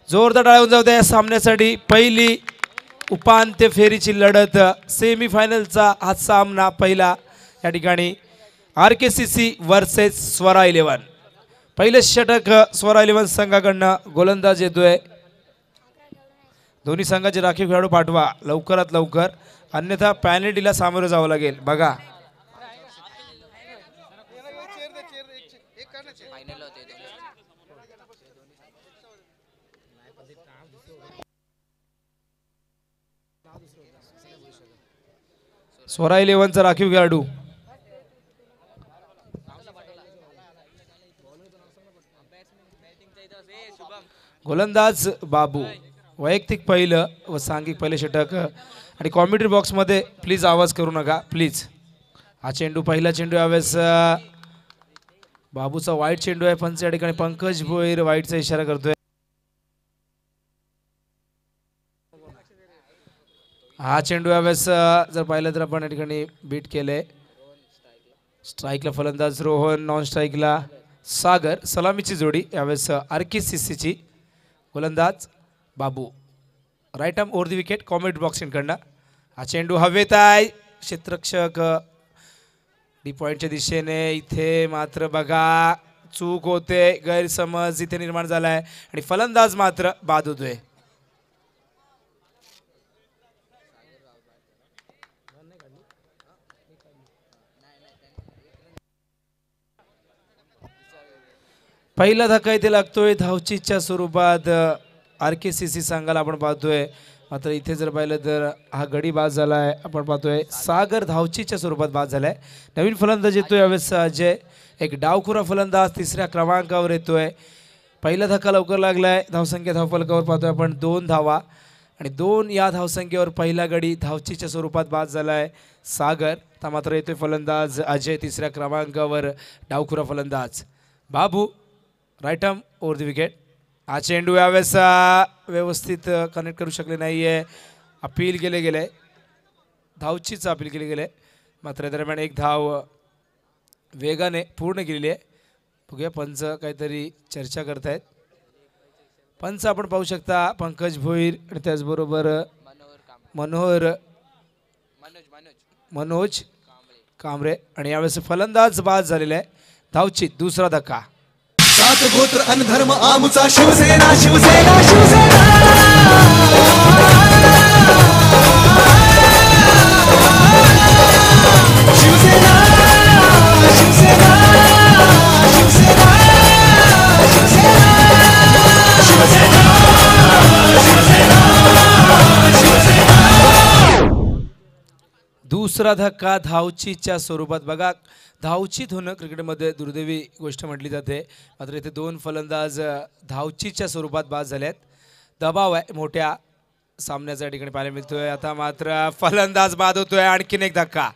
जोरदार टाळ्या जाऊ द्या या सामन्यासाठी। पहिली उपांत्य फेरीची लढत सेमीफायनलचा हा सामना पहिला या ठिकाणी RKCC वर्सेस स्वरा 11। पहिले षटक स्वरा 11 संघाकडनं गोलंदाज येतोय। दोन्ही संघाचे राखीव खेळाडू पाठवा लवकरात लवकर, अन्यथा पॅनल्टीला सामोरं जावं लागेल। बघा स्वरा 11 चा राखीव खेळाडू गोलंदाज बाबू। वैयक्तिक पहिलं व सांघिक पहिले षटक आणि कॉमेंट्री बॉक्स मध्ये प्लीज आवाज करू नका प्लीज। हा चेंडू पहिला चेंडू यावेळेस बाबूचा वाईट चेंडू आहे। पंच या ठिकाणी पंकज भोईर वाईटचा इशारा करतोय। हा चेंडू यावेळेस जर पाहिलं तर आपण या ठिकाणी बीट केले। स्ट्राईकला फलंदाज रोहन, नॉन स्ट्राईकला सागर। सलामीची जोडी यावेळेस RKCC ची। गोलंदाज Babu. Right arm over the wicket comment बॉक्सिंगकडनं। हा चेंडू हवेत आहे, क्षेत्ररक्षक डी पॉइंटच्या दिशेने। इथे मात्र बघा चूक होते, गैरसमज इथे निर्माण झालाय आणि फलंदाज मात्र बाद होतोय। पहिला धक्का इथे लागतोय धावचीच्या स्वरूपात RKCC संघाला आपण पाहतोय। मात्र इथे जर पाहिलं तर हा गडी बाद झालाय। आपण पाहतोय सागर धावचीच्या स्वरूपात बाद झालाय। नवीन फलंदाज येतोय यावेळेस अजय, एक डावखुरा फलंदाज तिसऱ्या क्रमांकावर येतोय। पहिला धक्का लवकर लागलाय। धावसंख्या धावफलकावर पाहतोय आपण 2 धावा आणि 2 या धावसंख्येवर पहिला गडी धावचीच्या स्वरूपात बाद झालाय सागर। आता मात्र येतोय फलंदाज अजय तिसऱ्या क्रमांकावर, डावखुरा फलंदाज Babu. Right arm over the wicket. हा चेंडू यावेळेस व्यवस्थित कनेक्ट करू शकले नाहीये। अपील केले गेले, धावचीच अपील केले गेले। मात्र दरम्यान एक धाव वेगाने पूर्ण केलेली आहे। बघूया पंच काहीतरी चर्चा करतायत। पंच आपण पाहू शकता पंकज भोईर आणि त्याचबरोबर मनोज कांबळे आणि यावेळेस फलंदाज बाद झालेला आहे। धावची दुसरा धक्का। सात गोत्र अनधर्म आमचा शिवसेना शिवसेना शिवसेना शिवसेना शिवसेना शिवसेना शिवसेना दुसरा धक्का धावचीच्या स्वरूपात। बघा धावचीत होणं क्रिकेटमध्ये दुर्दैवी गोष्ट म्हटली जाते। मात्र इथे 2 फलंदाज धावचीच्या स्वरूपात बाद झालेत। दबाव आहे मोठ्या सामन्याचा या ठिकाणी पाहायला मिळतोय। आता मात्र फलंदाज बाद होतोय। आणखीन एक धक्का।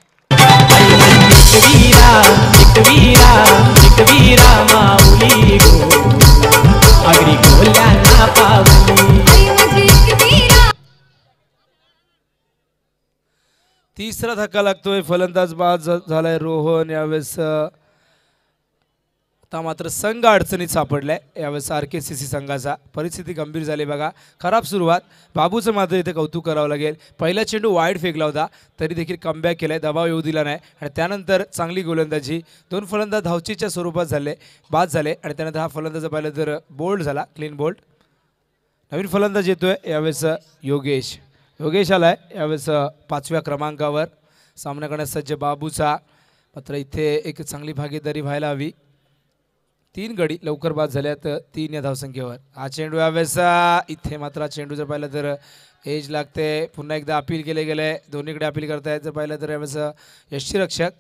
तिसरा धक्का लागतोय, फलंदाज बाद झालाय रोहन। यावेळेस आता मात्र संघ अडचणीत सापडलाय यावेळेस RKCC संघाचा। परिस्थिती गंभीर झाली बघा। खराब सुरुवात, बाबूचं मात्र इथे कौतुक करावं लागेल। पहिला चेंडू वाईड फेकला होता तरी देखील कमबॅक केलाय, दबाव येऊ दिला नाही आणि त्यानंतर चांगली गोलंदाजी। 2 फलंदाज धावचीच्या स्वरूपात बाद झाले आणि त्यानंतर हा फलंदाज पाहिलं तर बोल्ड झाला, क्लीन बोल्ड। नवीन फलंदाज येतोय यावेळेस योगेश आलाय यावेळेस 5व्या क्रमांकावर। सामना करण्यास सज्ज बाबूचा। मात्र इथे एक चांगली भागीदारी व्हायला हवी। 3 गडी लवकर बाद झाल्यात 3 या धावसंख्येवर। हा चेंडू यावेळेस इथे मात्र चेंडू जर पाहिलं तर एज लागते। पुन्हा एकदा अपील केले गेले, दोन्हीकडे अपील करतायत। जर पाहिलं तर यावेळेस यष्टीरक्षक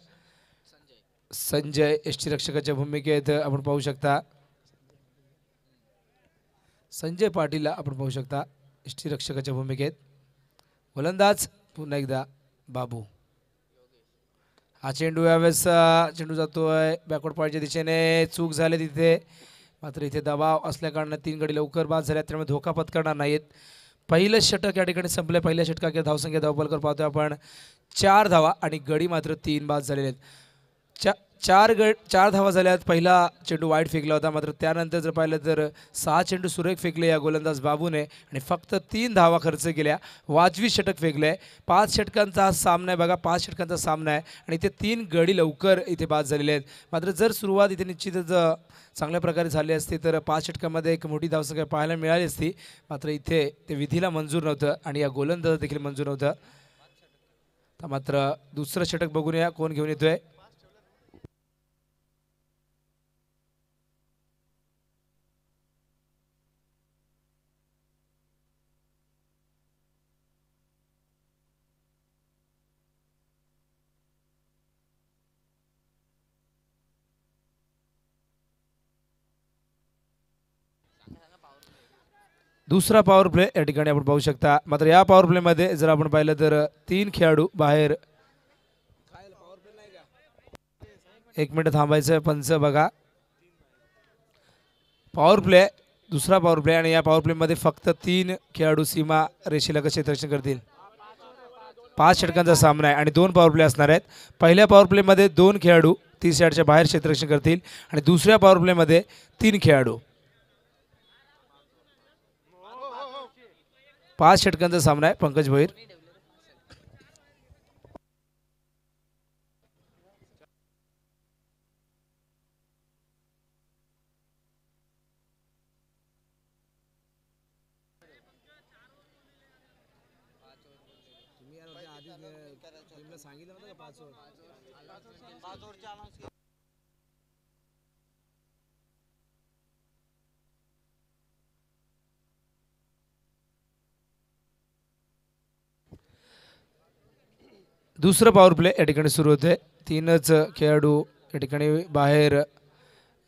संजय यष्टीरक्षकाच्या भूमिकेत आपण पाहू शकता। संजय पाटीलला आपण पाहू शकता यष्टीरक्षकाच्या भूमिकेत। गोलंदाज पुन्हा एकदा बाबू। हा चेंडू यावेळेस चेंडू जातोय बॅकवर्ड पॉईंटच्या दिशेने। चूक झाली तिथे, मात्र इथे दबाव असल्याकारणाने 3 गडी लवकर बाद झाल्यात, त्यामुळे धोका पत्करणार नाहीत। पहिलं षटक या ठिकाणी संपले। पहिल्या षटकाच्या धावसंख्या धावफलकावर पाहतोय आपण 4 धावा आणि गडी मात्र 3 बाद झालेले आहेत। चार धावा झाल्यात. पहिला चेंडू वाईट फेकला होता, मात्र त्यानंतर जर पाहिलं तर 6 चेंडू सुरेख फेकले या गोलंदाज बाबूने आणि फक्त 3 धावा खर्च केल्या. वाजवी षटक फेकले. 5 षटकांचा सामना आहे बघा, 5 षटकांचा सामना आहे आणि इथे 3 गडी लवकर इथे बाद झालेले आहेत. मात्र जर सुरुवात इथे निश्चितच चांगल्या प्रकारे झाली असती तर 5 षटकामध्ये एक मोठी धावसंख्या पाहायला मिळाली असती. मात्र इथे ते विधीला मंजूर नव्हतं आणि या गोलंदाज देखील मंजूर नव्हतं. तर मात्र दुसरं षटक बघून या कोण घेऊन येतोय. दुसरा पॉवर प्ले या ठिकाणी आपण पाहू शकता. मात्र या पॉवर प्लेमध्ये जर आपण पाहिलं तर 3 खेळाडू बाहेर. 1 मिनिट थांबायचं पंच बघा. पॉवर प्ले, दुसरा पॉवर प्ले आणि या पॉवर प्लेमध्ये फक्त 3 खेळाडू सीमा रेषेला कसे क्षेत्ररक्षण करतील. 5 षटकांचा सामना आहे आणि 2 पॉवर प्ले असणार आहेत. पहिल्या पॉवर प्लेमध्ये 2 खेळाडू 30 यार्डच्या बाहेर क्षेत्ररक्षण करतील आणि दुसऱ्या पॉवर प्लेमध्ये 3 खेळाडू. 5 षटकांचा सामना आहे. पंकज भोईर. दुसरं पॉवर प्ले या ठिकाणी सुरू होते. 3च खेळाडू या ठिकाणी बाहेर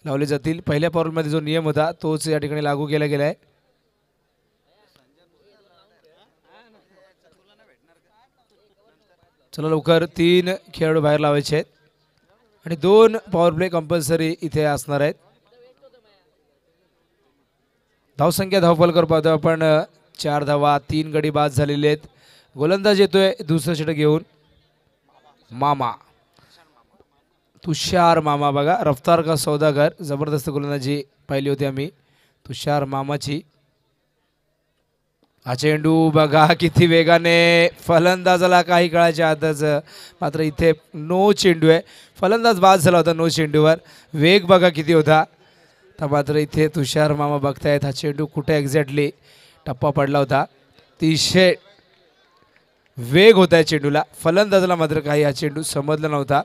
लावले जातील. पहिल्या पॉवर प्लेमध्ये जो नियम होता तोच या ठिकाणी लागू केला गेला आहे. चला लवकर 3 खेळाडू बाहेर लावायचे आहेत आणि 2 पॉवर प्ले कंपल्सरी इथे असणार आहेत. धावसंख्या धावफलकर पाहतो आपण 4 धावा, 3 गडी बाद झालेले आहेत. गोलंदाज येतोय दुसरं षटक घेऊन. मामा, तुषार मामा बघा, रफ्तार का सौदागर. जबरदस्त गोलंदाजी पाहिली होती आम्ही तुषार मामाची. हा चेंडू बघा किती वेगाने फलंदाजाला काही काळाच्या आतच. मात्र इथे नो चेंडू आहे. फलंदाज बाद झाला होता नो चेंडूवर. वेग बघा किती होता. तर मात्र इथे तुषार मामा बघतायत हा चेंडू कुठे एक्झॅक्टली टप्पा पडला होता. अतिशय वेग होता आहे चेंडूला. फलंदाजाला मात्र काही हा चेंडू समजला नव्हता.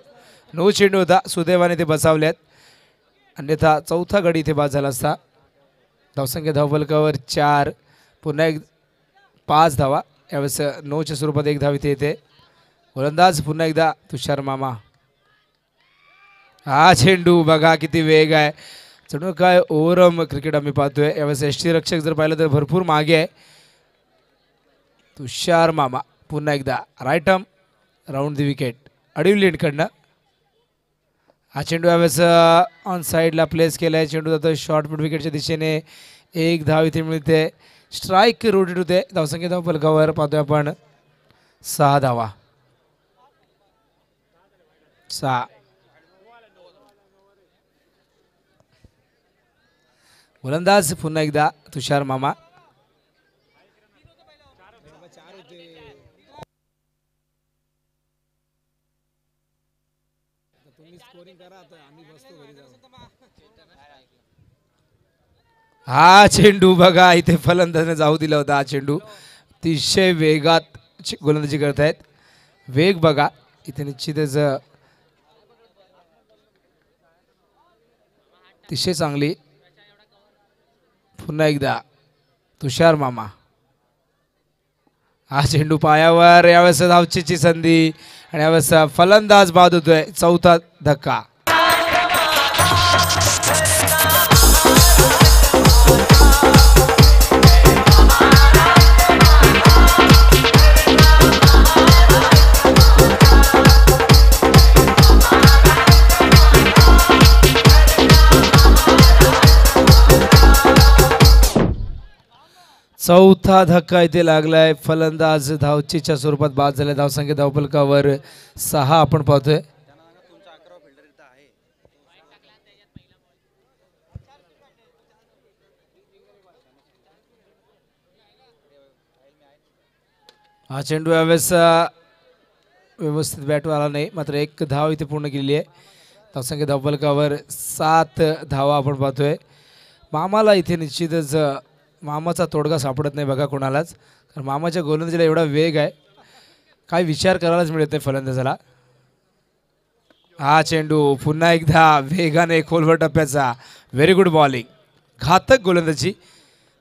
नो चेंडू होता. सुदैवाने ते बचावल्यात, अन्यथा चौथा गडी इथे बाद झाला असता. धावसंख्या धावफलकावर 4, पुन्हा 5 धावा. यावेळेस 9च्या स्वरूपात 1 धाव इथे येते. गोलंदाज पुन्हा एकदा तुषार मामा. हा चेंडू बघा किती वेग आहे. जणू काय ओव्हरऑल क्रिकेट आम्ही पाहतोय. यावेळेस यष्टी रक्षक जर पाहिलं तर भरपूर मागे आहे. तुषार मामा पुन्हा एकदा right arm round the wicket. Adivali एंडकडनं हा चेंडू यावेळेस ऑन साईडला प्लेस केला आहे. चेंडू जातो शॉर्ट मिड विकेटच्या दिशेने. 1 धाव इथे मिळते. स्ट्राईक रोटेट होते. धावसंख्या धाव फलकावर पाहतोय आपण 6 धावा. 6. गोलंदाज पुन्हा एकदा तुषार मामा. हा चेंडू बघा इथे फलंदाजाने जाऊ दिला होता. हा चेंडू अतिशय वेगात गोलंदाजी करतायत. वेग बघा इथे निश्चितच अतिशय चांगली. पुन्हा एकदा तुषार मामा. हा चेंडू पायावर. यावेळेस धावचीची संधी आणि यावेळेस फलंदाज बाद होतोय. चौथा धक्का. चौथा धक्का इथे लागलाय. फलंदाज धावचीच्या स्वरूपात बाद झाले. धावसंख्या धावफलकावर 6 आपण पाहतोय. हा चेंडू यावेळेस व्यवस्थित बॅटवर आला नाही, मात्र एक धाव इथे पूर्ण केलेली आहे. धावसंख्या धावफलकावर 7 धावा आपण पाहतोय. मामाला इथे निश्चितच मामाचा तोडगा सापडत नाही बघा कोणालाच, कारण मामाच्या गोलंदाजीला एवढा वेग आहे, काय विचार करायलाच मिळत नाही फलंदाजाला. हा चेंडू पुन्हा एकदा वेगाने खोलवर टप्प्याचा. व्हेरी गुड बॉलिंग, घातक गोलंदाजी,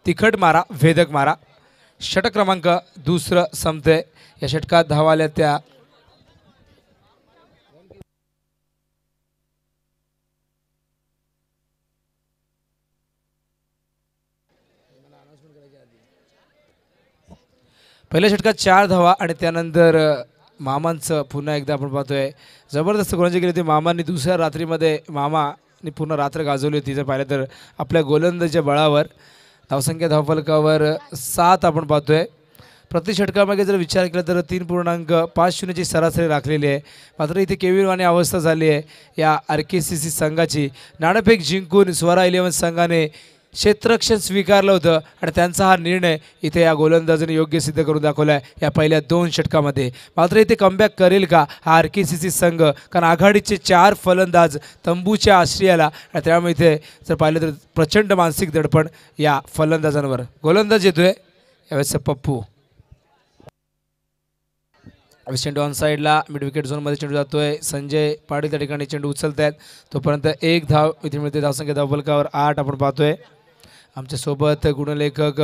तिखट मारा, भेदक मारा. षटक क्रमांक दुसरं संपतंय. या षटकात धावा आल्या त्या पहिल्या षटकात 4 धावा आणि त्यानंतर मामांचं पुन्हा एकदा आपण पाहतोय जबरदस्त गोलंदाजी केली होती मामांनी. दुसऱ्या रात्रीमध्ये मामाने पूर्ण रात्र गाजवली होती जर पाहिलं तर आपल्या गोलंदाजीच्या बळावर. धावसंख्या धावफलकावर 7 आपण पाहतोय. प्रति षटकामागे जर विचार केला तर 3.50ची सरासरी राखलेली आहे. मात्र इथे केविलवाणी अवस्था झाली आहे या RKCC संघाची. नाणेफेक जिंकून स्वरा 11 संघाने क्षेत्ररक्षण स्वीकारलं होतं आणि त्यांचा हा निर्णय इथे या गोलंदाजाने योग्य सिद्ध करून दाखवला आहे या पहिल्या 2 षटकामध्ये. मात्र इथे कमबॅक करेल का हा RKCC संघ, कारण आघाडीचे 4 फलंदाज तंबूच्या आश्रयाला, आणि त्यामुळे इथे जर पाहिलं तर प्रचंड मानसिक दडपण या फलंदाजांवर. गोलंदाज येतोय यावेळेस पप्पू. चेंडू ऑन साईडला मिड विकेट झोनमध्ये चेंडू जातोय. संजय पाटील त्या ठिकाणी चेंडू उचलत आहेत. तोपर्यंत 1 धाव इथे मिळते. धावसंख्या धावफलकावर 8 आपण पाहतोय. आमच्यासोबत गुणलेखक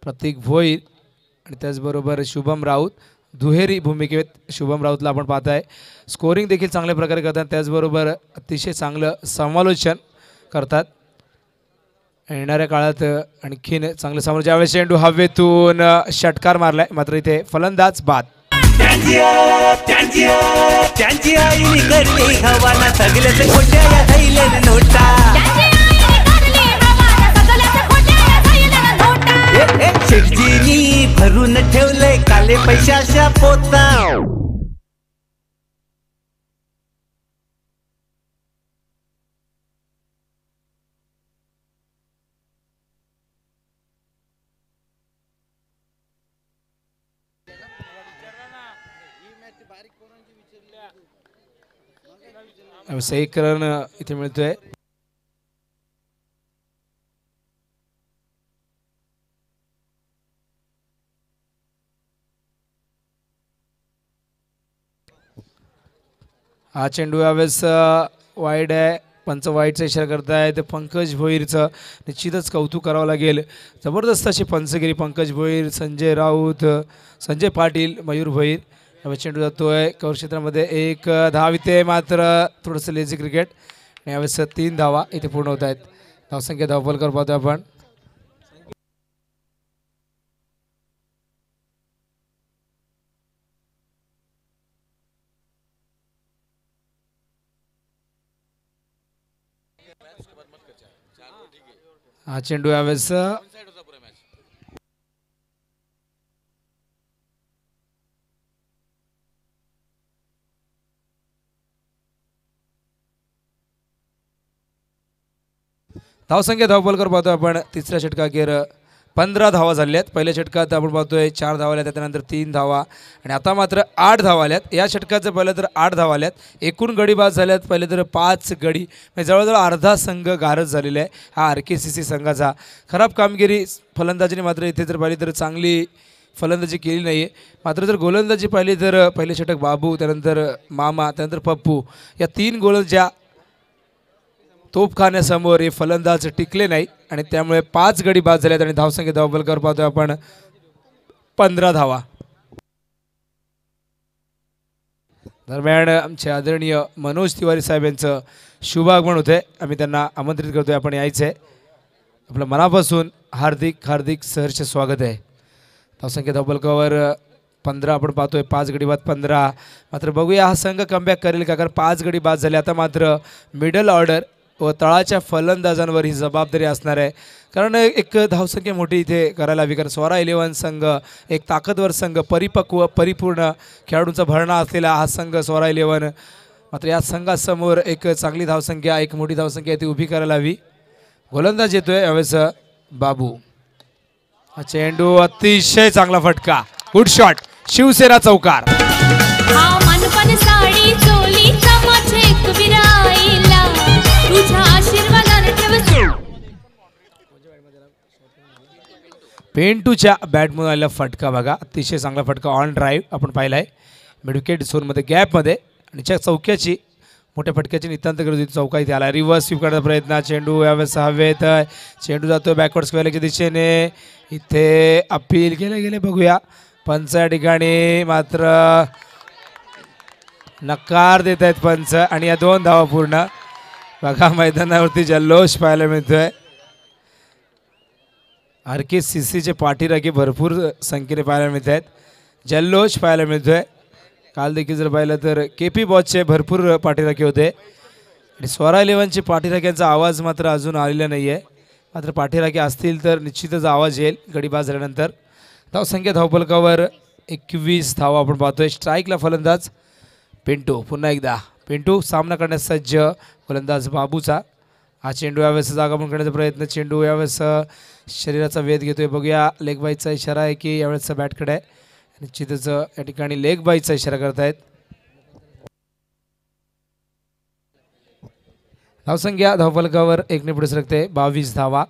प्रतीक भोईर आणि त्याचबरोबर शुभम राऊत दुहेरी भूमिकेत. शुभम राऊतला आपण पाहताय स्कोरिंग देखील चांगल्या प्रकारे करतात, त्याचबरोबर अतिशय चांगलं समालोचन करतात. येणाऱ्या काळात आणखीन चांगलं समालोचन. ज्यावेळेस चेंडू हवेतून षटकार मारलाय, मात्र इथे फलंदाज बाद. त्यांची आईने करली हवाना सगळ्याच खोट्या थैल्याने नोटा. शेटजीनी भरून ठेवलंय काले पैशाच्या पोता. एक रन इथे मिळतोय. हा चेंडू यावेळेस वाईड आहे. पंच वाईडचा इशारा करतायत. पंकज भोईरचं निश्चितच कौतुक करावं लागेल. जबरदस्त अशी पंचगिरी पंकज भोईर, संजय राऊत, संजय पाटील, मयूर भोईर. यावेळेस चेंडू जातोय कव्हर क्षेत्रामध्ये. 1 धाव इथे, मात्र थोडंसं लेझी क्रिकेट. आणि यावेळेस 3 धावा इथे पूर्ण होत आहेत. धावसंख्या धावफलकावर पाहतो आपण. हा चेंडू यावेळेस धावसंख्या धावफलकावर पाहतो आपण. तिसऱ्या षटकाखेर 15 धावा झाल्या आहेत. पहिल्या षटकात आपण पाहतोय 4 धावा आल्या, त्यानंतर 3 धावा आणि आता मात्र 8 धावा आल्यात. या षटकात जर पाहिलं तर 8 धावा आल्यात. एकूण गडी बाद झाल्यात पहिले तर 5 गडी, म्हणजे जवळजवळ अर्धा संघ गारज झालेला आहे हा RKCC संघाचा. खराब कामगिरी फलंदाजीने मात्र इथे जर पाहिली तर चांगली फलंदाजी केली नाही आहे. मात्र जर गोलंदाजी पाहिली तर पहिले षटक बाबू, त्यानंतर मामा, त्यानंतर पप्पू, या 3 गोलंदाजा तोफखान्यासमोर हे फलंदाज टिकले नाही आणि त्यामुळे 5 गडी बाद झालेत. आणि धावसंख्या धावफलकावर पाहतोय आपण 15 धावा. दरम्यान आमचे आदरणीय मनोज तिवारी साहेब यांचं शुभ आगमन होतंय. आम्ही त्यांना आमंत्रित करतोय, आपण यायचं आहे. आपलं मनापासून हार्दिक हार्दिक सहर्ष स्वागत आहे. धावसंख्या धावफलकावर 15 आपण पाहतोय. 5 गडी बाद 15. मात्र बघूया हा संघ कमबॅक करेल का, कारण 5 गडी बाद झाले. आता मात्र मिडल ऑर्डर व तळाच्या फलंदाजांवर ही जबाबदारी असणार आहे, कारण एक धावसंख्या मोठी इथे करायला हवी. कारण स्वरा 11 संघ एक ताकदवर संघ, परिपक्व परिपूर्ण खेळाडूंचा भरणा असलेला हा संघ स्वरा 11. मात्र या संघासमोर एक चांगली धावसंख्या, एक मोठी धावसंख्या ती उभी करायला हवी. गोलंदाज येतोय यावेळेस बाबू. हा चेंडू अतिशय चांगला फटका. गुड शॉट शिवसेना चौकार. हा मनपण साडी चोलीचा माझे विराईला तुझ्या आशीर्वादाने ठेव. पेंटूच्या बॅटमधून आलेला फटका बघा, अतिशय चांगला फटका ऑन ड्राईव्ह आपण पाहिलाय मिड विकेट झोनमध्ये गॅपमध्ये. आणि त्या चौक्याची मोठ्या फटक्याची नितांत गरज होती. चौका इथे आला. रिव्हर्स स्वीप करण्याचा प्रयत्न. चेंडू यावेळेस हवेत. चेंडू जातो बॅकवर्ड स्क्वेअरच्या दिशेने. इथे अपील केले गेले बघूया. पंच या ठिकाणी मात्र नकार देत आहेत पंच. आणि या 2 धावा पूर्ण. बघा मैदानावरती जल्लोष पाहायला मिळतोय. RKCCचे पाठीराखे भरपूर संख्येने पाहायला मिळत आहेत. जल्लोष पाहायला मिळतोय. काल देखील जर पाहिलं तर KP बॉसचे भरपूर पाठीराखे होते. आणि स्वरा 11चे पाठीराख्यांचा आवाज मात्र अजून आलेला नाही आहे. मात्र पाठीराखे असतील तर निश्चितच आवाज येईल गडी बाद झाल्यानंतर. धावसंख्या धावफलकावर 21 धावा आपण पाहतोय. स्ट्राईकला फलंदाज पिंटू. पुन्हा एकदा पिंटू सामना करण्यास सज्ज. फलंदाज बाबूचा. हा चेंडू यावेळेस जागा पण करण्याचा प्रयत्न. चेंडू यावेळेस शरीराचा वेध घेतोय बघूया. लेग बाईचा इशारा आहे की यावेळेस बॅटकडे आहे. निश्चितच या ठिकाणी लेग बाईचा इशारा करतायत. धावसंख्या धावफलकावर 1 ने पुढे सरकते. 22 धावा.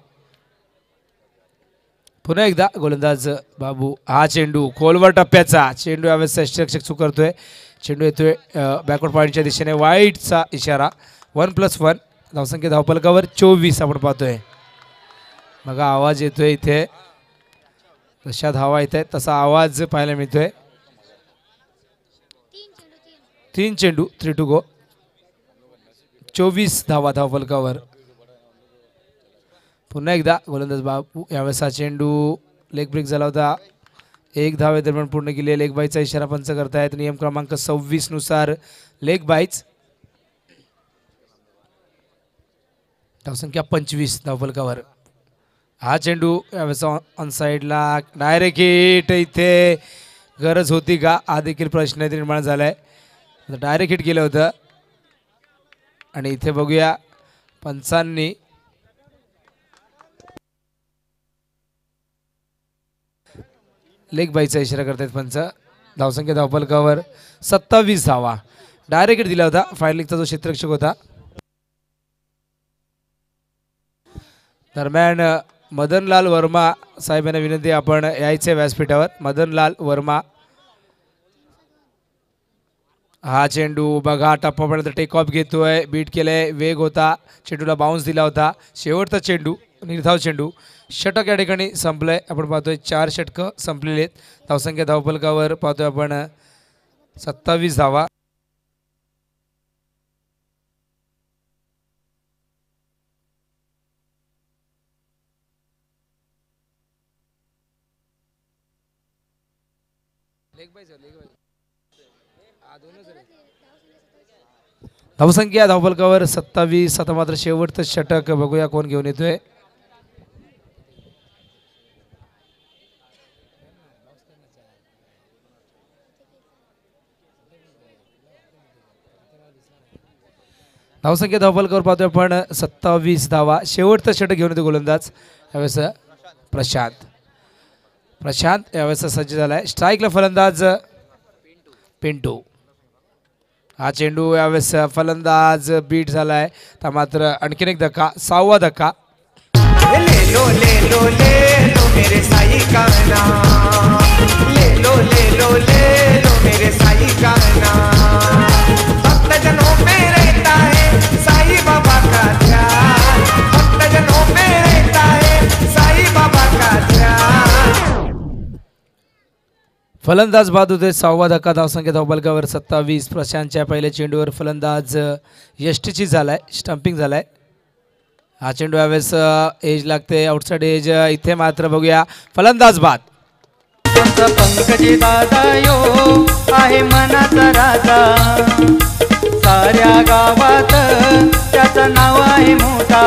पुन्हा एकदा गोलंदाज बाबू. हा चेंडू खोलवर टप्प्याचा. चेंडू यावेळेस यष्टिरक्षक चुकरतोय. चेंडू येतोय बॅकवर्ड पॉईंटच्या दिशेने. वाईटचा इशारा. 1+1. धावसंख्या धावफलकावर 24 आपण पाहतोय. बघा आवाज येतोय इथे. जशा धावा येत आहेत तसा आवाज पाहायला मिळतोय. 3 चेंडू 3 टू गो. 24 धावा धावफलकावर. पुन्हा एकदा गोलंदाज बाबू. यावेळेस हा चेंडू लेग ब्रेक झाला होता. 1 धावे दरम्यान पूर्ण केली. लेग बाईचा इशारा पंच करतायत. नियम क्रमांक 26 नुसार लेग बाईच. धावसंख्या 25 धावफलकावर. हा चेंडू यावेळेस ऑन साईडला डायरेक्ट हिट. इथे गरज होती का हा देखील प्रश्न निर्माण झालाय. डायरेक्ट हिट केलं होतं. आणि इथे बघूया पंचांनी लेग बाईचा इशारा करतायत पंच. धावसंख्या धावफलकावर 27 धावा. डायरेक्ट हिट दिला होता फायनलिंगचा जो क्षेत्ररक्षक होता. दरम्यान मदनलाल वर्मा साहेब यांना विनंती आपण यायचे व्यासपीठावर. मदनलाल वर्मा. हा चेंडू बघा टप्पापर्यंत टेक ऑफ घेतोय. बीट केलंय. वेग होता. चेंडूला बाउन्स दिला होता. शेवटचा चेंडू निर्धाव चेंडू. षटक या ठिकाणी संपलंय. आपण पाहतोय 4 षटकं संपलेली आहेत. धावसंख्या धावफलकावर पाहतोय आपण 27 धावा. धावसंख्या धावफलकावर 27. आता मात्र शेवटचं षटक बघूया कोण घेऊन येतोय. धावसंख्या धावफलकावर पाहतोय आपण 27 धावा. शेवटचं षटक घेऊन येतो गोलंदाज यावेळेस प्रशांत. प्रशांत यावेळेस सज्ज झालाय. स्ट्राईकला फलंदाज पिंटू. हा चेंडू यावेळेस फलंदाज बीट झालाय. तर मात्र आणखीन एक धक्का. 6वा धक्का. ले लो मेरे साई का नाम. ले लो मेरे साई का नाम. भक्त जनों में रहता है साई बाबा का ध्यान. भक्त जनों में रहता है साई बाबा का ध्यान. फलंदाज बाद होते. 6वा धक्का. धावसंख्या धावफलकावर 27. प्रशांतच्या पहिल्या चेंडूवर फलंदाज यष्टीची झालाय. स्टंपिंग झालाय. हा चेंडू यावेळेस एज लागते. Outside edge. इथे मात्र बघूया फलंदाज बाद. आमचा पंकजी दादा यो आहे मनाचा राजा. साऱ्या गावात त्याचं नाव आहे मोठा.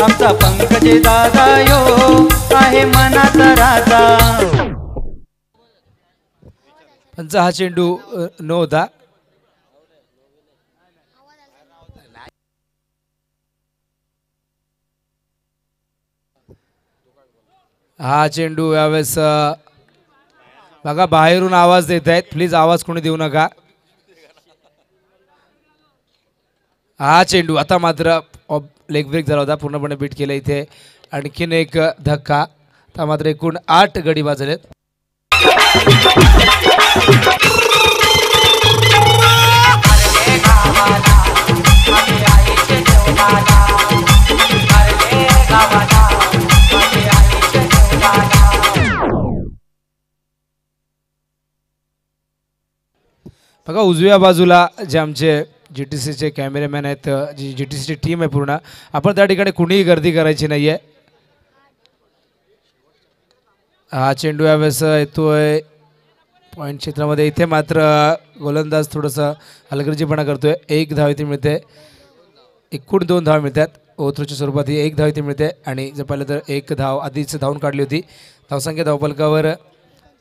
आमचा पंकजी दादा यो आहे मनाचा राजा. पंचा हा चेंडू नो होता. हा चेंडू यावेळेस बघा बाहेरून आवाज देत आहेत, प्लीज आवाज कोणी देऊ नका. हा चेंडू आता मात्र लेग ब्रेक झाला होता, पूर्णपणे बीट केलं इथे. आणखीन एक धक्का. आता मात्र एकूण 8 गडी बाद झालेत. बघा उजव्या बाजूला जे आमचे GTCचे कॅमेरामॅन आहेत, जी GTCची टीम आहे पूर्ण, आपण त्या ठिकाणी कुणीही गर्दी करायची नाही आहे. हा चेंडू यावेळेस येतोय पॉईंट क्षेत्रामध्ये. इथे मात्र गोलंदाज थोडंसं हलगर्जीपणा करतोय. 1 धाव इथे मिळते. एकूण 2 धाव मिळतात. ओव्हरथ्रोच्या स्वरूपात ही 1 धाव इथे मिळते. आणि जर पाहिलं तर 1 धाव आधीच धावून काढली होती. धावसंख्या धावफलकावर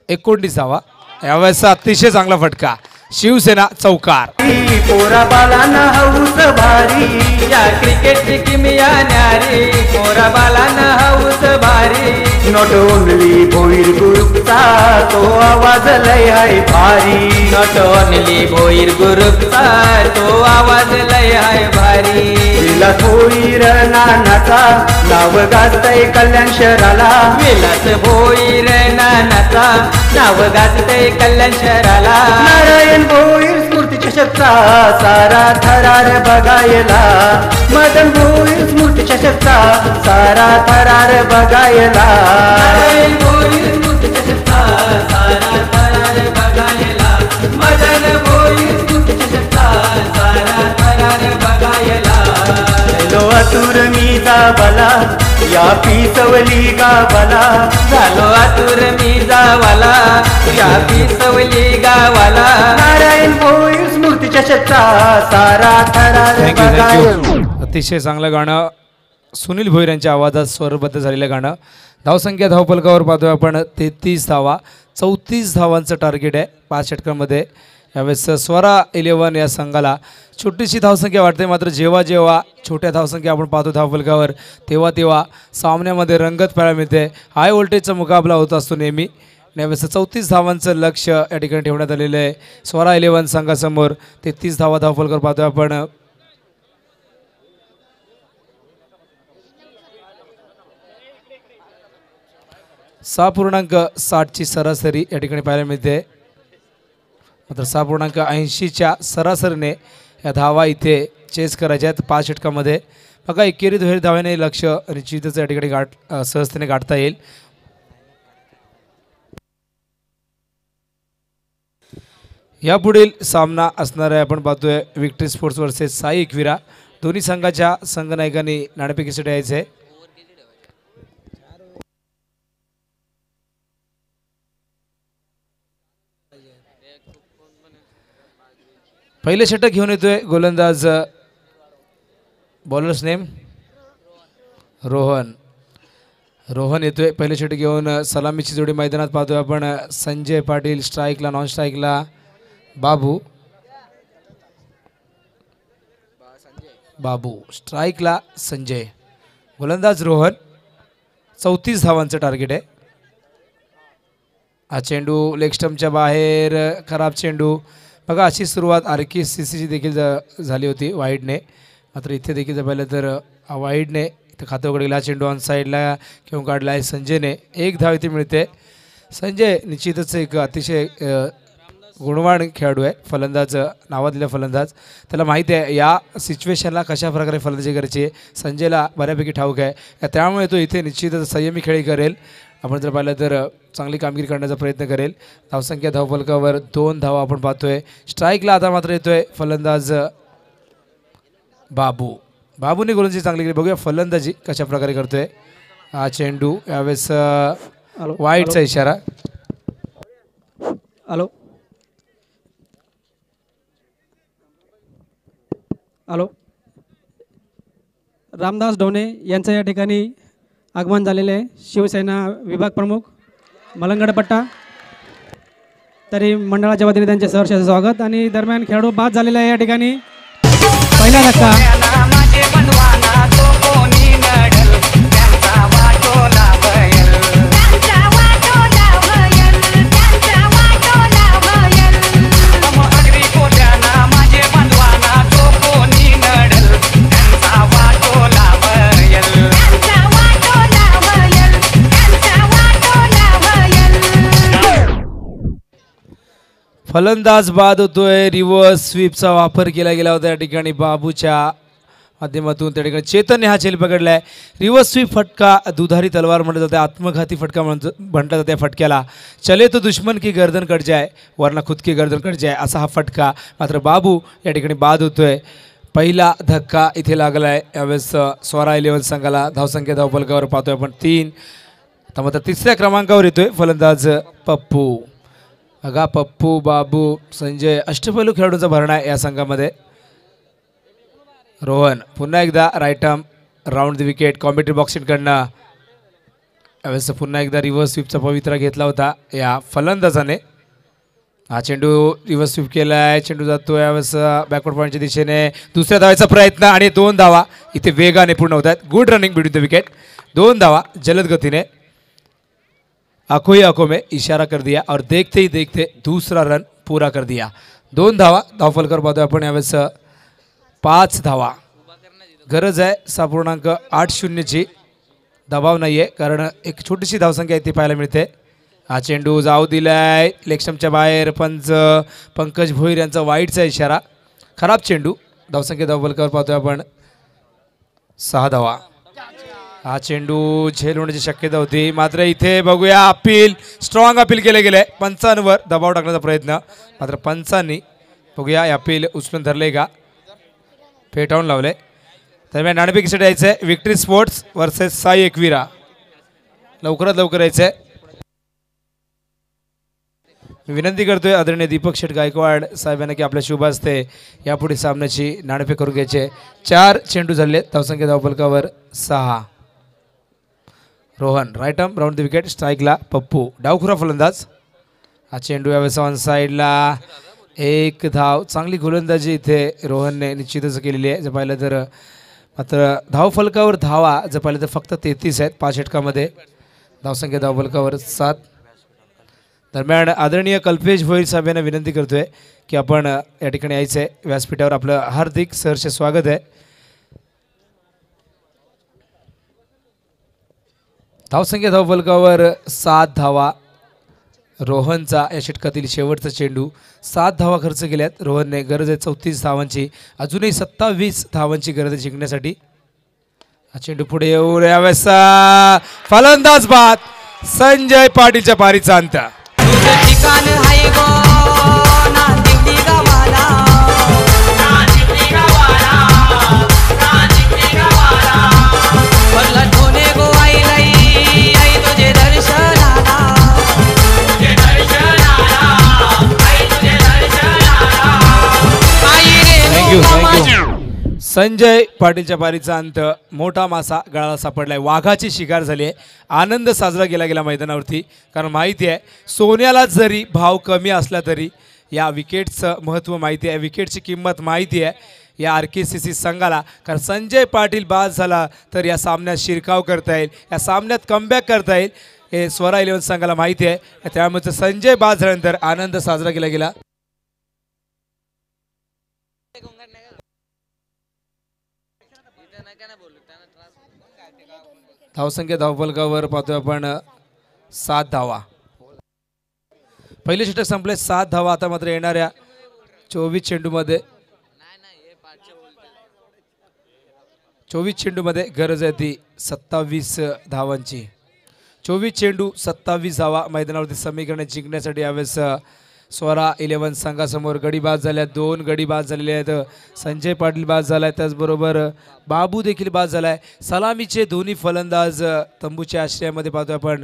19 धावा. यावेळेस अतिशय चांगला फटका. शिवसेना चौकार. पोरा बालांना हौस भारी या क्रिकेटची किमिया न्यारी. पोरा बालांना हौस भारी. नॉट ओनली भोईर ग्रुपचा तो आवाज लय आहे भारी. नॉट ओनली भोईर ग्रुपचा तो आवाज लय आहे भारी. विलास भोईर नानाचा नाव गाजतय कल्याण शहराला. विलास भोईर नानाचा नाव गाजतय कल्याण शहराला. नारायण भोईर स्मृती चषकचा सारा थरार बघायला. मदन भोईर स्मृती चषकचा सारा थरार बघायला. नारायण भोईर स्मृती चषकचा सारा थरार बघायला. मदन भोईर स्मृती चषकचा सारा थरार बघायला. झालो आतुर मी जावाला या पिसवली गावाला. झालो आतुर मी जावाला या पिसवली गावाला. नारायण भोईर स्मृती चषकचा सारा थरार बघायला. अतिशय चांगलं गाणं, सुनील भोईर यांच्या आवाजात स्वरबद्ध झालेलं गाणं. धावसंख्या धावफलकावर पाहतोय आपण 33 धावा. 34 धावांचं टार्गेट आहे 5 षटकांमध्ये. यावेळेस स्वरा 11 या संघाला छोटीशी धावसंख्या वाटते. मात्र जेव्हा जेव्हा छोट्या धावसंख्या आपण पाहतो धावफलकावर तेव्हा तेव्हा सामन्यामध्ये रंगत पाहायला मिळते. हाय व्होल्टेजचा मुकाबला होत असतो नेहमी. यावेळेस 34 धावांचं लक्ष या ठिकाणी ठेवण्यात आलेलं आहे स्वरा 11 संघासमोर. 33 धावा धावफलकावर पाहतोय आपण. .60 सरासरी या ठिकाणी पाहायला मिळते. मात्र 6.80च्या सरासरीने या धावा इथे चेस करायच्या आहेत 5 षटकामध्ये. बघा एकेरी दुहेरी धाव्याने लक्ष निश्चितच या ठिकाणी सहजतेने गाठता येईल. यापुढील सामना असणार आहे आपण पाहतोय victory sports versus Sai Ekvira. दोन्ही संघाच्या संघनायकांनी नाणेफेकीसाठी यायचे. पहिले षटक घेऊन येतोय गोलंदाज. बॉलर्स नेम रोहन येतोय पहिले षटक घेऊन. सलामीची जोडी मैदानात पाहतोय आपण. संजय पाटील स्ट्राईकला, नॉन स्ट्राईकला बाबू स्ट्राईकला संजय. गोलंदाज रोहन. 34 धावांचं टार्गेट आहे. हा चेंडू लेग स्टंपच्या बाहेर. खराब चेंडू. बघा अशी सुरुवात RKCCची देखील झाली होती वाईडने. मात्र इथे देखील जर पाहिलं तर वाईडने इथं खातं उघडलेला. चेंडू ऑन साईडला घेऊन काढला आहे संजयने. 1 धाव इथे मिळते. संजय निश्चितच एक अतिशय गुणवान खेळाडू आहे. फलंदाज नावाजलेला फलंदाज. त्याला माहिती आहे या सिच्युएशनला कशा प्रकारे फलंदाजी करायची आहे. संजयला बऱ्यापैकी ठाऊक आहे. त्यामुळे तो इथे निश्चितच संयमी खेळी करेल. आपण जर पाहिलं तर चांगली कामगिरी करण्याचा प्रयत्न करेल. धावसंख्या धावफलकावर 2 धावा आपण पाहतोय. स्ट्राईकला आता मात्र येतोय फलंदाज बाबूने गोलंदाजी चांगली केली. बघूया फलंदाजी कशा प्रकारे करतोय. हा चेंडू यावेळेस वाईडचा इशारा. हॅलो रामदास ढोणे यांचं या ठिकाणी आगमन झालेले आहे. शिवसेना विभाग प्रमुख मलंगडपट्टा. तरी मंडळाच्या वतीने त्यांचे सहर्ष स्वागत. आणि दरम्यान खेळाडू बाद झालेला आहे या ठिकाणी. पहिला धक्का. फलंदाज बाद होतोय. रिव्हर्स स्वीपचा वापर केला गेला होता या ठिकाणी बाबूच्या माध्यमातून. त्या ठिकाणी चेतनने हा चेल पकडलाय. रिव्हर्स स्वीप फटका दुधारी तलवार म्हटलं जाते, आत्मघाती फटका म्हटलं जाते फटक्याला. चले तो दुश्मन की गर्दन कट जाय वरना खुद की गर्दन कट जाय असा हा फटका. मात्र बाबू या ठिकाणी बाद होतोय. पहिला धक्का इथे लागलाय. यावेळेस स्वरा 11 संघाला धावसंख्या धावफलकावर पाहतोय आपण 3. तर मात्र तिसऱ्या क्रमांकावर येतोय फलंदाज पप्पू. बघा पप्पू, बाबू, संजय अष्टपैलू खेळाडूंचा भरणा आहे या संघामध्ये. रोहन पुन्हा एकदा right arm round the wicket कॉम्बिनेटरी बॉक्सिंगकडनं. यावेळेस पुन्हा एकदा रिव्हर्स स्वीपचा पवित्रा घेतला होता या फलंदाजाने. हा चेंडू रिव्हर्स स्वीप केला आहे. चेंडू जातो यावेळेस बॅकवर्ड पॉईंटच्या दिशेने. दुसऱ्या धावाचा प्रयत्न आणि 2 धावा इथे वेगाने पूर्ण होत आहेत. Good running between the wicket. 2 धावा जलद गतीने. आंखों ही आंखों में इशारा कर दिया और देखते ही देखते दूसरा रन पूरा कर दिया. 2 धावा धावफलकावर पाहतोय आपण. यावेळेस 5 धावा गरज आहे 6.80ची. दबाव नाही आहे कारण एक छोटीशी धावसंख्या इथे पाहायला मिळते. हा चेंडू जाऊ दिलाय लेगस्टंपच्या बाहेर. पंकज भोईर यांचा वाईटचा इशारा. खराब चेंडू. धावसंख्या धावफलकावर पाहतोय आपण 6 धावा. हा चेंडू झेल होण्याची शक्यता होती मात्र इथे बघूया अपील. स्ट्रॉंग अपील केले गेले. पंचांवर दबाव टाकण्याचा प्रयत्न मात्र पंचांनी बघूया अपील उचलून धरले का फेटाळून लावले. दरम्यान नाणेफेकीसाठी यायचं आहे victory sports versus Sai Ekvira. लवकरात लवकर यायचं आहे. मी विनंती करतोय आदरणीय दीपक शेठ गायकवाड साहेबांना की आपल्या शुभ हस्ते यापुढे सामन्याची नाणेफेक करून घ्यायचे. 4 चेंडू झाले. धावसंख्या धावफलकावर 6. Rohan right arm round the wicket. स्ट्राईकला पप्पू. डावखुरा फलंदाज. हा चेंडू यावेळेस ऑन साईडला. 1 धाव. चांगली गोलंदाजी इथे रोहनने निश्चितच केलेली आहे. जर पाहिलं तर मात्र धावफलकावर धावा जर पाहिलं तर फक्त 33 आहेत 5 षटकामध्ये. धावसंख्या धावफलकावर 7. दरम्यान आदरणीय कल्पेश भोईर साहेब यांना विनंती करतोय की आपण या ठिकाणी यायचं आहे व्यासपीठावर. आपलं हार्दिक सहर्ष स्वागत आहे. धावसंख्या धावफलकावर 7 धावा. रोहनचा या षटकातील शेवटचा चेंडू. 7 धावा खर्च केल्यात रोहनने. गरज आहे 34 धावांची. अजूनही 27 धावांची गरज आहे जिंकण्यासाठी. हा चेंडू पुढे येऊन यावेळेस फलंदाज बाद. संजय पाटीलच्या पारीचा अंत. ठिकाण हाय गो ना दिंडी गावाला. पडला ठोने गो आई लाई आई तुझे दर्शनाला. थँक्यू. संजय पाटीलच्या पारीचा अंत. मोठा मासा गळाला सापडलाय. वाघाची शिकार झाली आहे. आनंद साजरा केला गेला मैदानावरती कारण माहिती आहे सोन्याला जरी भाव कमी असला तरी या विकेटचं महत्त्व माहिती आहे. विकेटची किंमत माहिती आहे या RKCC संघाला. कारण संजय पाटील बाद झाला तर या सामन्यात शिरकाव करता येईल. या सामन्यात कमबॅक करता येईल हे स्वरा 11 संघाला माहिती आहे. त्यामुळे संजय बाद झाल्यानंतर आनंद साजरा केला गेला. धावसंख्या धावफलकावर पाहतोय आपण 7 धावा. पहिले षटक संपले 7 धावा. आता मात्र येणाऱ्या 24 चेंडूमध्ये 24 चेंडूमध्ये गरज आहे ती 27 धावांची. 24 चेंडू 27 धावा मैदानावरती समीकरणे जिंकण्यासाठी यावेळेस स्वरा 11 संघासमोर गडी बाद झाल्या. 2 गडी बाद झालेले आहेत. संजय पाटील बाद झाला आहे. त्याचबरोबर बाबू देखील बाद झाला आहे. सलामीचे दोन्ही फलंदाज तंबूच्या आश्रयामध्ये पाहतोय आपण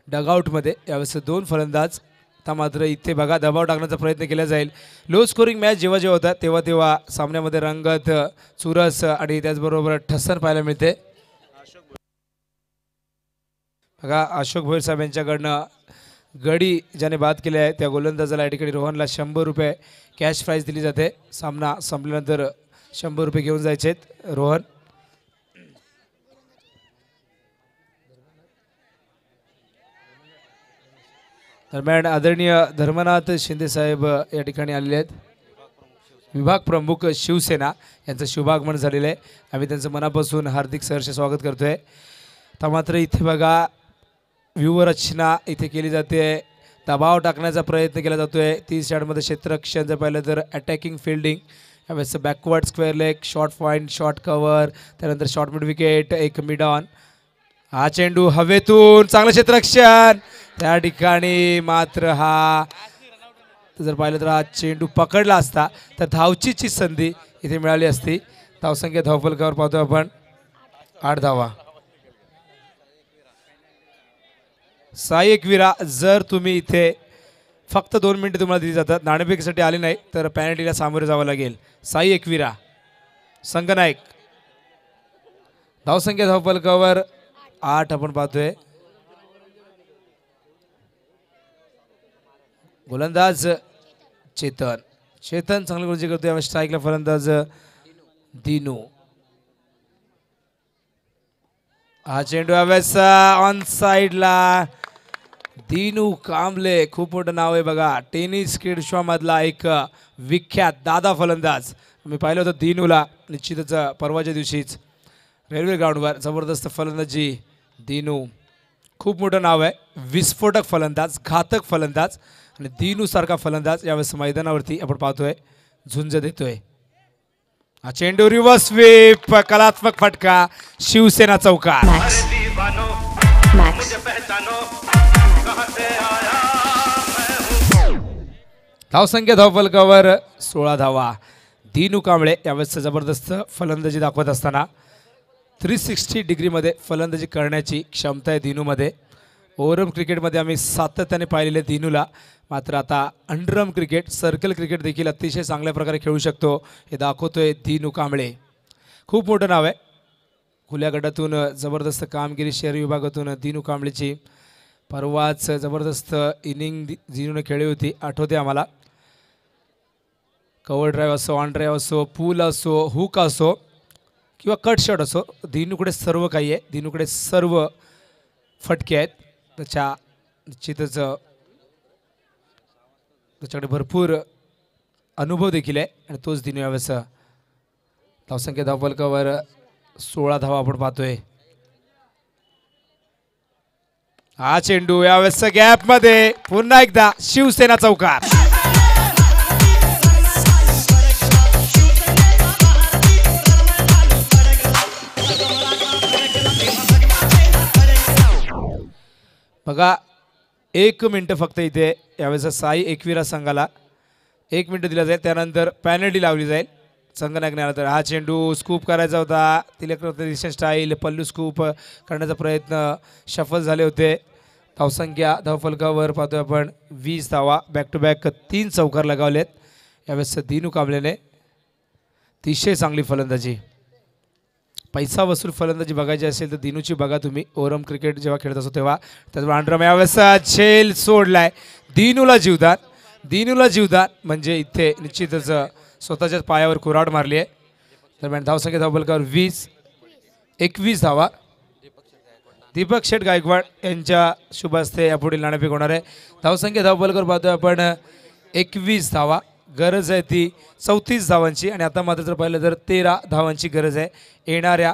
डगआउटमध्ये. यावेळेस 2 फलंदाज. आता मात्र इथे बघा दबाव टाकण्याचा प्रयत्न केला जाईल. लो स्कोरिंग मॅच जेव्हा जेव्हा होतात तेव्हा तेव्हा सामन्यामध्ये रंगत चुरस आणि त्याचबरोबर ठसन पाहायला मिळते. बघा अशोक भोईर साहेब यांच्याकडनं गडी ज्याने बाद केले आहे त्या गोलंदाजाला या ठिकाणी रोहनला 100 रुपये कॅश प्राईज दिली जाते. सामना संपल्यानंतर 100 रुपये घेऊन जायचे आहेत रोहन. दरम्यान आदरणीय धर्मनाथ शिंदे साहेब या ठिकाणी आलेले आहेत. विभाग प्रमुख शिवसेना यांचं शुभागमन झालेलं आहे. आम्ही त्यांचं मनापासून हार्दिक सहर्ष स्वागत करतो आहे. तर मात्र इथे बघा व्यूहरचना इथे केली जाते. दबाव टाकण्याचा प्रयत्न केला जातोय. 30 यार्डमध्ये क्षेत्ररक्षण जर पाहिलं तर अटॅकिंग फिल्डिंग, यावेळेस backward square leg, short point, short cover, त्यानंतर शॉर्ट मिड विकेट, एक मिड ऑन. हा चेंडू हवेतून चांगलं क्षेत्ररक्षण त्या ठिकाणी, मात्र हा जर पाहिलं तर हा चेंडू पकडला असता तर धावचीची संधी इथे मिळाली असती. धावसंख्या धावफलकावर पाहतो आपण 8 धावा. साई एकविरा, जर तुम्ही इथे फक्त 2 मिनिटं तुम्हाला दिली जातात, नाणेफेकीसाठी आले नाही तर पॅनल्टीला सामोरे जावं लागेल. साई एकविरा, संघनायक. धावसंख्या धावफलकावर 8 आपण पाहतोय. गोलंदाज चेतन चांगली गोलंदाजी करतोय. यावेळेस स्ट्राईकला फलंदाज दिनू. हा चेंडू यावेळेस ऑन साईडला दिनू कांबळे, खूप मोठं नाव आहे बघा. टेनिस मधला एक विख्यात दादा फलंदाज. मी पाहिलं होतं दिनूला निश्चितच परवाच्या दिवशीच रेल्वे ग्राउंडवर. जबरदस्त फलंदाजी दिनू, खूप मोठं नाव आहे. विस्फोटक फलंदाज, घातक फलंदाज आणि दिनू सारखा फलंदाज यावेळेस मैदानावरती आपण पाहतोय झुंज देतोय. हा चेंडू रिव्हर्स स्वीप, कलात्मक फटका, शिवसेना चौकार. धावसंख्या धावफलकावर 16 धावा. दिनू कांबळे यावेळेस जबरदस्त फलंदाजी दाखवत असताना 360 डिग्रीमध्ये फलंदाजी करण्याची क्षमता आहे दिनूमध्ये. ओव्हरआर्म क्रिकेटमध्ये आम्ही सातत्याने पाहिलेले दिनूला, मात्र आता अंडरआर्म क्रिकेट, सर्कल क्रिकेट देखील अतिशय चांगल्या प्रकारे खेळू शकतो हे दाखवतोय दिनू कांबळे. खूप मोठं नाव आहे. खुल्या गटातून जबरदस्त कामगिरी, शहरी विभागातून दिनू कांबळेची परवाच जबरदस्त इनिंग दिनूने खेळली होती, आठवते आम्हाला. कव्हर ड्राईव्ह असो, ऑन ड्राईव्ह असो, पूल असो, हुक असो किंवा कट शॉट असो, दिनूकडे सर्व काही आहे. दिनूकडे सर्व फटके आहेत. त्याच्या निश्चितच त्याच्याकडे भरपूर अनुभव देखील आहे आणि तोच दिनू यावेळेस धावसंख्या धावफलकावर 16 धावा आपण पाहतोय. हा चेंडू यावेळेस गॅपमध्ये पुन्हा एकदा शिवसेना चौकार. बघा 1 मिनिट फक्त इथे यावेळेस साई एकविरा संघाला 1 मिनिट दिला जाईल, त्यानंतर पॅनल्टी लावली जाईल संघनायकने आला तर. हा चेंडू स्कूप करायचा होता, तिलक स्टाईल पल्लू स्कूप करण्याचा प्रयत्न सफल झाले होते. धावसंख्या धावफलकावर पाहतोय आपण 20 धावा. बॅक टू बॅक 3 चौकार लगावलेत यावेळेस दिनू कांबळेने. अतिशय चांगली फलंदाजी, पैसा वसूल फलंदाजी बघायची असेल तर दिनूची बघा तुम्ही. ओव्हरआर्म क्रिकेट जेव्हा खेळत असतो तेव्हा. त्याचबरोबर अंडरआर्म यावेळेस झेल सोडलाय. दिनूला जीवदान म्हणजे इथे निश्चितच स्वतःच्याच पायावर कुऱ्हाड मारली आहे. दरम्यान धावसंख्या धावफलकावर 21 धावा. दीपक शेठ गायकवाड यांच्या शुभ हस्ते यापुढील नाणेफेक होणार आहे. धावसंख्या धावफलकावर पाहतोय आपण 21 धावा. गरज आहे ती 34 धावांची आणि आता मात्र जर पाहिलं तर 13 धावांची गरज आहे. येणाऱ्या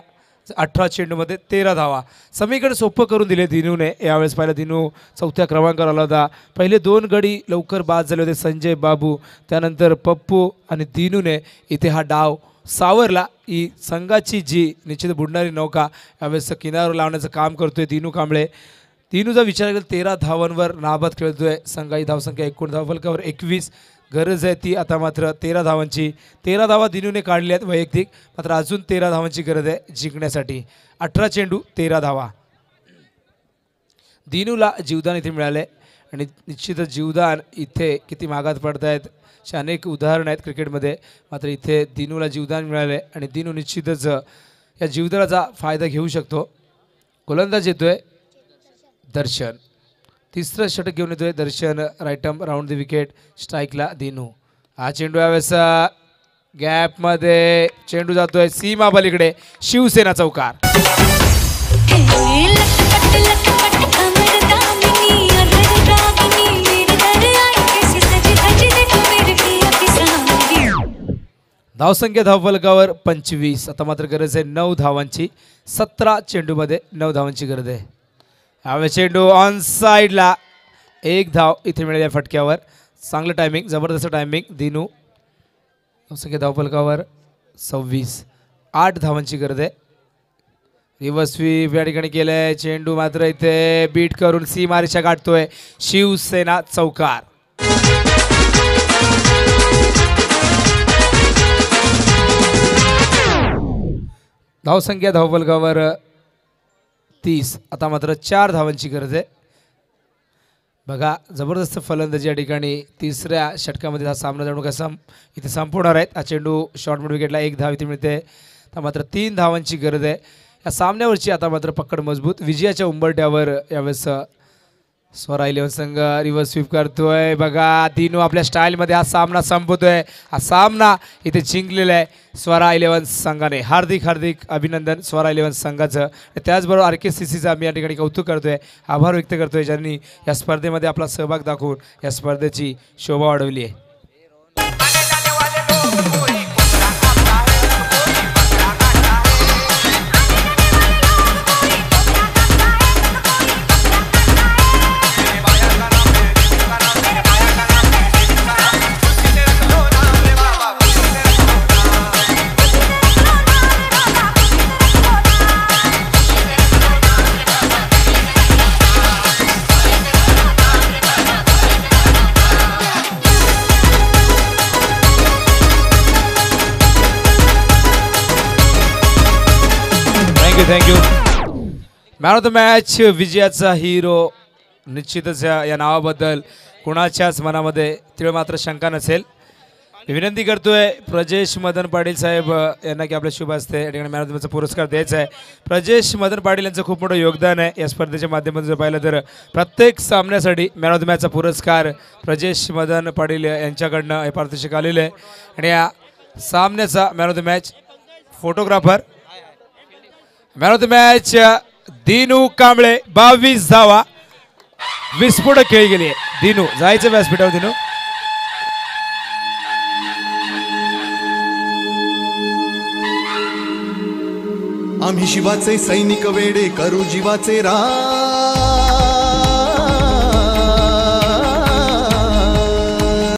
18 चेंडूमध्ये 13 धावा. समीकरण सोपं करून दिले दिनूने. यावेळेस पाहिलं दिनू 4थ्या क्रमांकावर आला होता. पहिले 2 गडी लवकर बाद झाले होते, संजय बाबू, त्यानंतर पप्पू आणि दिनूने इथे हा डाव सावरला. ही संघाची जी निश्चित बुडणारी नौका यावेळेस किनाऱ्यावर लावण्याचं काम करतोय दिनू कांबळे. दिनूचा विचार केला 13 धावांवर नाबाद खेळतोय. संघाची धावसंख्या एकूण धावफलकावर 21. गरज आहे ती आता मात्र 13 धावांची. 13 धावा दिनूने काढल्या आहेत वैयक्तिक, मात्र अजून 13 धावांची गरज आहे जिंकण्यासाठी. 18 चेंडू 13 धावा. दिनूला जीवदान इथे मिळाले आणि निश्चितच जीवदान इथे किती मागात पडत आहेत असे अनेक उदाहरणं आहेत क्रिकेटमध्ये, मात्र इथे दिनूला जीवदान मिळाले आणि दिनू निश्चितच या जीवदानाचा फायदा घेऊ शकतो. गोलंदाज येतोय दर्शन. 3रं षटक घेऊन येतोय Darshan. Right arm round the wicket. स्ट्राईकला दिनू. हा चेंडू यावेळेस गॅपमध्ये चेंडू जातोय सीमा पलीकडे. शिवसेना चौकार. धावसंख्या धावफलकावर 25. आता मात्र गरज आहे 9 धावांची. 17 चेंडूमध्ये 9 धावांची गरज आहे. यावेळेस चेंडू ऑन साईडला 1 धाव इथे मिळेल या फटक्यावर. चांगलं टायमिंग, जबरदस्त टायमिंग. दिनू धावसंख्या धावफलकावर 26. 8 धावांची गरज आहे. रिव्हर्स स्वीप या ठिकाणी केलंय. चेंडू मात्र इथे बीट करून सीमारेषा गाठतोय शिवसेना चौकार. धावसंख्या धावफलकावर 30. आता मात्र 4 धावांची गरज आहे. बघा जबरदस्त फलंदाजी या ठिकाणी. तिसऱ्या षटकामध्ये हा सामना जणू का इथे संपवणार आहेत. हा चेंडू शॉर्ट मिड विकेटला 1 धाव इथे मिळते. आता मात्र 3 धावांची गरज आहे या सामन्यावरची. आता मात्र पकड मजबूत. विजयाच्या उंबरठ्यावर यावेळेस स्वरा 11 संघ रिव्हर्स स्वीप करतोय. बघा दिनू आपल्या स्टाईलमध्ये हा सामना संपवतोय. हा सामना इथे जिंकलेला आहे स्वरा 11 संघाने. हार्दिक हार्दिक अभिनंदन स्वरा 11 संघाचं. त्याचबरोबर RKCCचं आम्ही या ठिकाणी कौतुक करतोय, आभार व्यक्त करतोय ज्यांनी या स्पर्धेमध्ये आपला सहभाग दाखवून या स्पर्धेची शोभा वाढवली आहे. Thank you. Man of the match विजयाचा हिरो निश्चितच या नावाबद्दल कुणाच्याच मनामध्ये तीळ मात्र शंका नसेल. विनंती करतोय प्रजेश मदन पाटील साहेब यांना की आपल्या शुभ हस्ते या ठिकाणी मॅन ऑफ द मॅचचा पुरस्कार द्यायचा आहे. प्रजेश मदन पाटील यांचं खूप मोठं योगदान आहे या स्पर्धेच्या माध्यमातून. जर पाहिलं तर प्रत्येक सामन्यासाठी मॅन ऑफ द मॅचचा पुरस्कार प्रजेश मदन पाटील यांच्याकडनं हे पारितोषिक आलेलं आहे. आणि या सामन्याचा man of the match photographer man of the match Dinu Kamble 22 धावा. विस्फोटक खेळी गेली आहे. दिनू जायचं व्यासपीठावर. दिनू आम्ही शिवाचे सैनिक वेडे करू जीवाचे रान.